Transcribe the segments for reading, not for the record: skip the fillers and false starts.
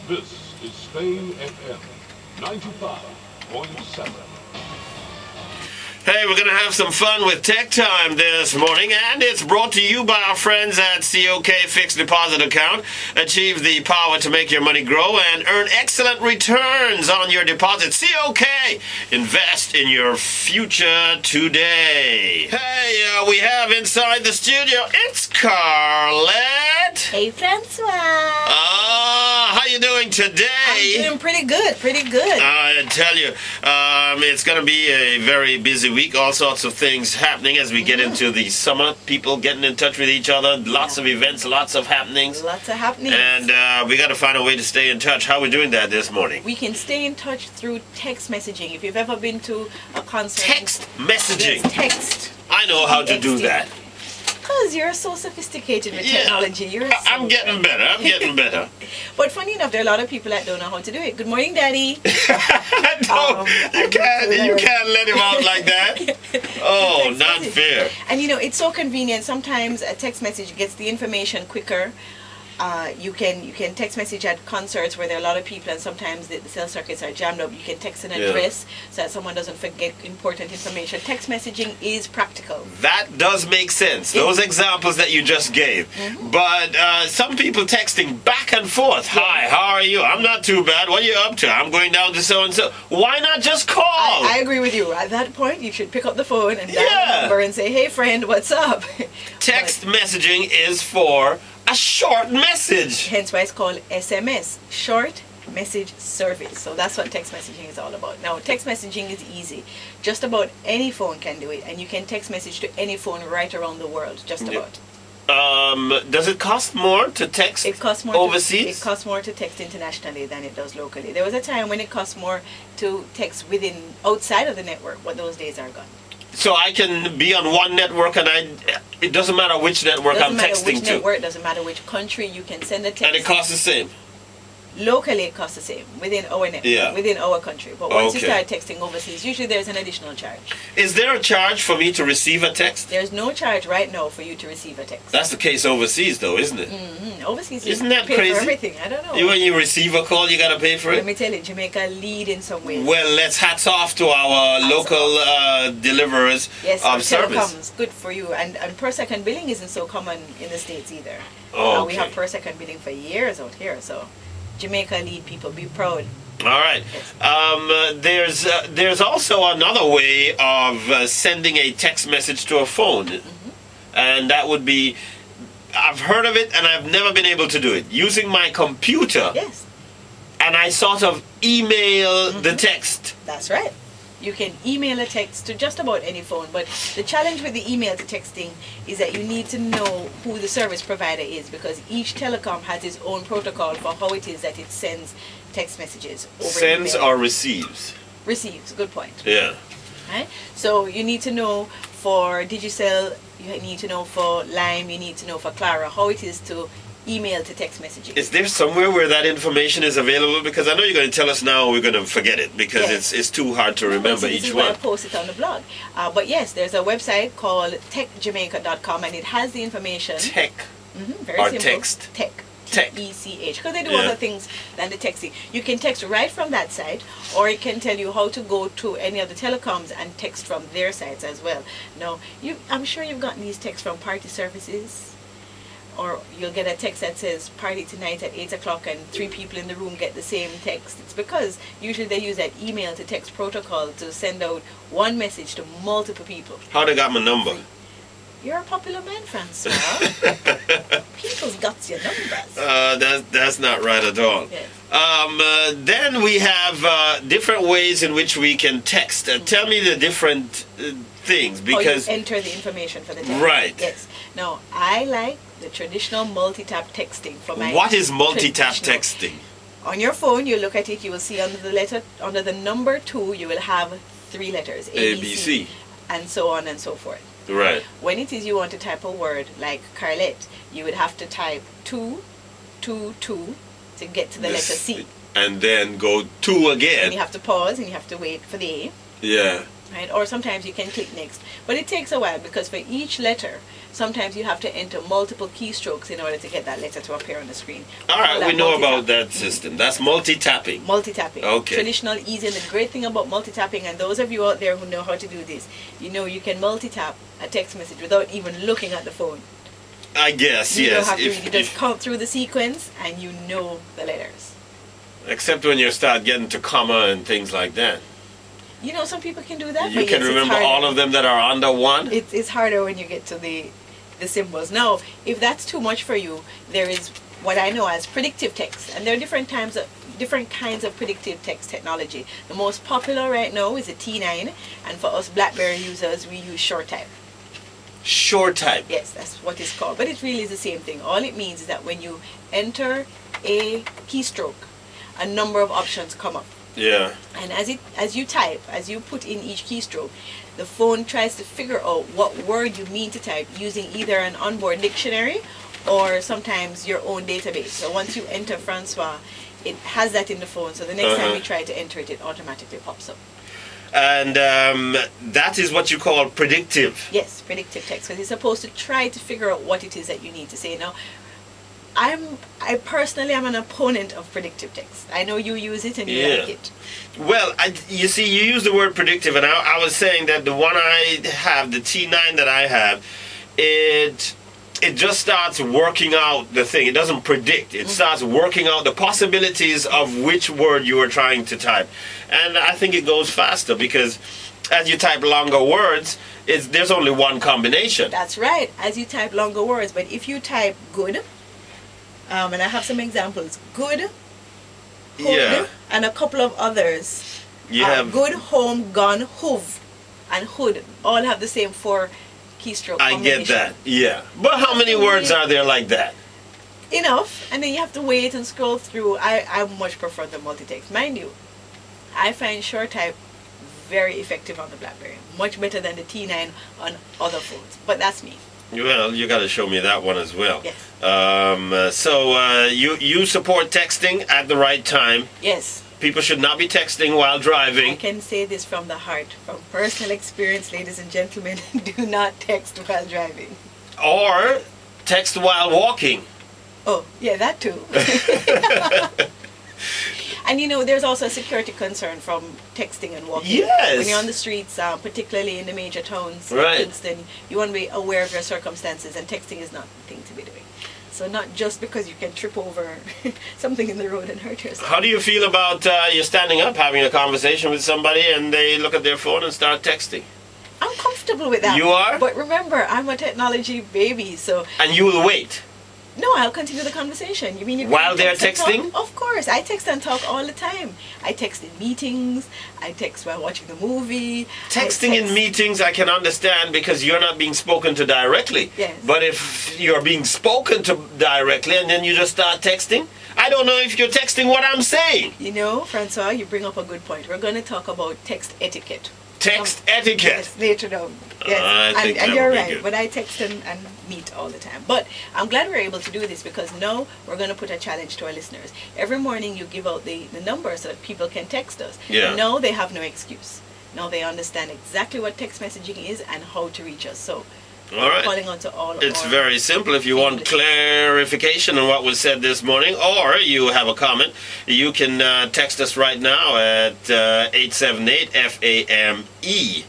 This is Spain FM 95.7. Hey, we're going to have some fun with Tech Time this morning, and it's brought to you by our friends at COK Fixed Deposit Account. Achieve the power to make your money grow and earn excellent returns on your deposits. COK, invest in your future today. Hey, we have inside the studio, it's Carlette. Hey, Francois. How you doing today? I'm doing pretty good, pretty good. I tell you, it's going to be a very busy week. All sorts of things happening as we get into the summer. People getting in touch with each other. Lots of events, lots of happenings. Lots of happenings. And we got to find a way to stay in touch. How are we doing that this morning? We can stay in touch through text messaging. If you've ever been to a concert. Text messaging. Yes, text. I know how to do that. Because you're so sophisticated with technology. I'm getting better. I'm getting better. But funny enough, there are a lot of people that don't know how to do it. Good morning, Daddy. You can't let him out like that. Oh, not fair. And you know, it's so convenient. Sometimes a text message gets the information quicker. You can text message at concerts where there are a lot of people, and sometimes the cell circuits are jammed up. You can text an address so that someone doesn't forget important information. Text messaging is practical. That does make sense. Those examples that you just gave. But some people texting back and forth. Hi, how are you? I'm not too bad. What are you up to? I'm going down to so and so. Why not just call? I agree with you. At that point, you should pick up the phone and dial the number and say, "Hey, friend, what's up?" Text messaging is for a short message. Hence why it's called SMS, short message service. So that's what text messaging is all about. Now, text messaging is easy. Just about any phone can do it, and you can text message to any phone right around the world, just about. Does it cost more to text overseas? It costs more to text internationally than it does locally. There was a time when it cost more to text outside of the network, but those days are gone. So I can be on one network, and it doesn't matter which network I'm texting to. It doesn't matter which country, you can send a text. And it costs the same? Locally it costs the same within our network, within our country. But once you start texting overseas, usually there's an additional charge. Is there a charge for me to receive a text? There's no charge right now for you to receive a text. That's the case overseas though, isn't it? Overseas, isn't that pay crazy? For everything. I don't know. When you receive a call, you gotta pay for it? Let me tell you, Jamaica lead in some ways. Well, let's hats off to our local deliverers of service. Telecoms, good for you. And per second billing isn't so common in the States either. We have per second billing for years out here, so Jamaica lead, people, be proud. All right. Yes. There's also another way of sending a text message to a phone, and that would be, I've heard of it and I've never been able to do it, using my computer. Yes. And I sort of email the text. That's right. You can email a text to just about any phone, but the challenge with the email to texting is that you need to know who the service provider is, because each telecom has its own protocol for how it is that it sends text messages over Sends email. or receives? Receives, good point. Yeah. Right? So you need to know for Digicel, you need to know for Lime, you need to know for Clara how it is to email to text messaging. Is there somewhere where that information is available? Because I know you're going to tell us now, we're going to forget it because it's too hard to remember each one. I post it on the blog. But yes, there's a website called techjamaica.com, and it has the information. Tech? Very or simple. text? Tech. Tech. T-E-C-H. Because they do other things than the texting. You can text right from that site, or it can tell you how to go to any of the telecoms and text from their sites as well. Now, I'm sure you've gotten these texts from party services. Or you'll get a text that says party tonight at 8 o'clock and 3 people in the room get the same text. It's because usually they use that email to text protocol to send out one message to multiple people. How they got my number? You're a popular man, Francois. People's got your numbers. That's not right at all. Yes. Then we have different ways in which we can text. Tell me the different things, because you enter the information for the text. Right. Yes. Now, I like the traditional multi-tap texting for my. What is multi-tap texting? On your phone, you look at it, you will see under the number 2, you will have 3 letters, A, B, C, and so on and so forth. Right. When it is you want to type a word like Carlette, you would have to type 2, 2, 2 to get to the letter C. And then go 2 again. And you have to pause and you have to wait for the A. Yeah. Right? Or sometimes you can click next. But it takes a while because for each letter, sometimes you have to enter multiple keystrokes in order to get that letter to appear on the screen. All right, we know about that system. That's multi-tapping. Multi-tapping. Okay. Traditional, easy, and the great thing about multi-tapping, and those of you out there who know how to do this, you know you can multi-tap a text message without even looking at the phone. I guess, you yes. Don't have to, you just count through the sequence and you know the letters. Except when you start getting to comma and things like that. You know, some people can do that. You can remember all of them that are under one? It's harder when you get to the symbols. Now, if that's too much for you, there is what I know as predictive text. And there are different kinds of predictive text technology. The most popular right now is a T9. And for us BlackBerry users, we use SureType. SureType? Yes, that's what it's called. But it really is the same thing. All it means is that when you enter a keystroke, a number of options come up. Yeah. And as you type, as you put in each keystroke, the phone tries to figure out what word you mean to type using either an onboard dictionary or sometimes your own database. So once you enter Francois, it has that in the phone. So the next time you try to enter it, it automatically pops up. And that is what you call predictive. Yes, predictive text. Because it's supposed to try to figure out what it is that you need to say. Now, I personally am an opponent of predictive text. I know you use it and you like it. Well, you see, you use the word predictive, and I was saying that the one I have, the T9 that I have, it just starts working out the thing. It doesn't predict. It starts working out the possibilities of which word you are trying to type. And I think it goes faster because as you type longer words, there's only one combination. That's right, as you type longer words. But if you type good, and I have some examples. Good, hood, and a couple of others. You have good, home, gun, hoof, and hood. All have the same 4 keystroke combination. I get that, yeah. But how many words are there like that? Enough. And then you have to wait and scroll through. I much prefer the multi-text. Mind you, I find SureType very effective on the BlackBerry. Much better than the T9 on other phones. But that's me. Well, you got to show me that one as well. Yes. So you support texting at the right time. Yes. People should not be texting while driving. I can say this from the heart, from personal experience, ladies and gentlemen. Do not text while driving. Or text while walking. Oh, yeah, that too. And you know, there's also a security concern from texting and walking. Yes. When you're on the streets, particularly in the major towns, right. Kingston, you want to be aware of your circumstances, and texting is not the thing to be doing. So not just because you can trip over something in the road and hurt yourself. How do you feel about you standing up, having a conversation with somebody, and they look at their phone and start texting? I'm comfortable with that. You are? But remember, I'm a technology baby, so... And you will wait? No, I'll continue the conversation. You mean you while they're texting? Of course, I text and talk all the time. I text in meetings. I text while watching the movie. Texting in meetings, I can understand because you're not being spoken to directly. Yes. But if you're being spoken to directly and then you just start texting, I don't know if you're texting what I'm saying. You know, Francois, you bring up a good point. We're going to talk about text etiquette. Text etiquette. Yes, later on. Yes. And you're right, but I text and meet all the time. But I'm glad we're able to do this because now we're going to put a challenge to our listeners. Every morning you give out the number so that people can text us. Yeah. Now they have no excuse. Now they understand exactly what text messaging is and how to reach us. So all right. Calling on to all. It's very simple. If you want clarification on what was said this morning, or you have a comment, you can text us right now at 878-FAME.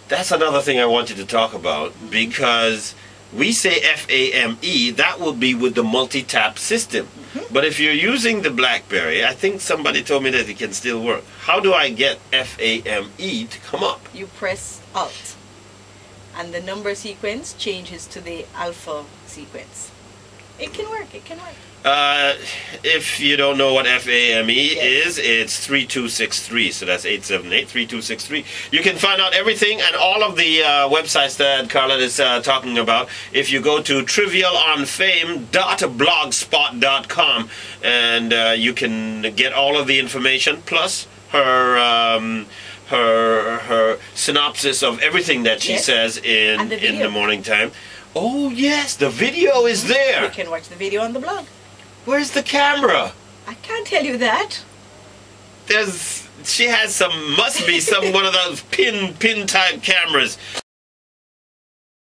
That's another thing I wanted to talk about because we say FAME, that will be with the multi-tap system. But if you're using the BlackBerry, I think somebody told me that it can still work. How do I get FAME to come up? You press Alt. And the number sequence changes to the alpha sequence. It can work, it can work. If you don't know what FAME is, it's 3263, so that's 878-3263. You can find out everything and all of the websites that Carlette is talking about if you go to trivialonfame.blogspot.com, and you can get all of the information, plus her her synopsis of everything that she says in the morning time. Oh yes, the video is there. You can watch the video on the blog. Where's the camera? I can't tell you that. She has must be some one of those pin type cameras.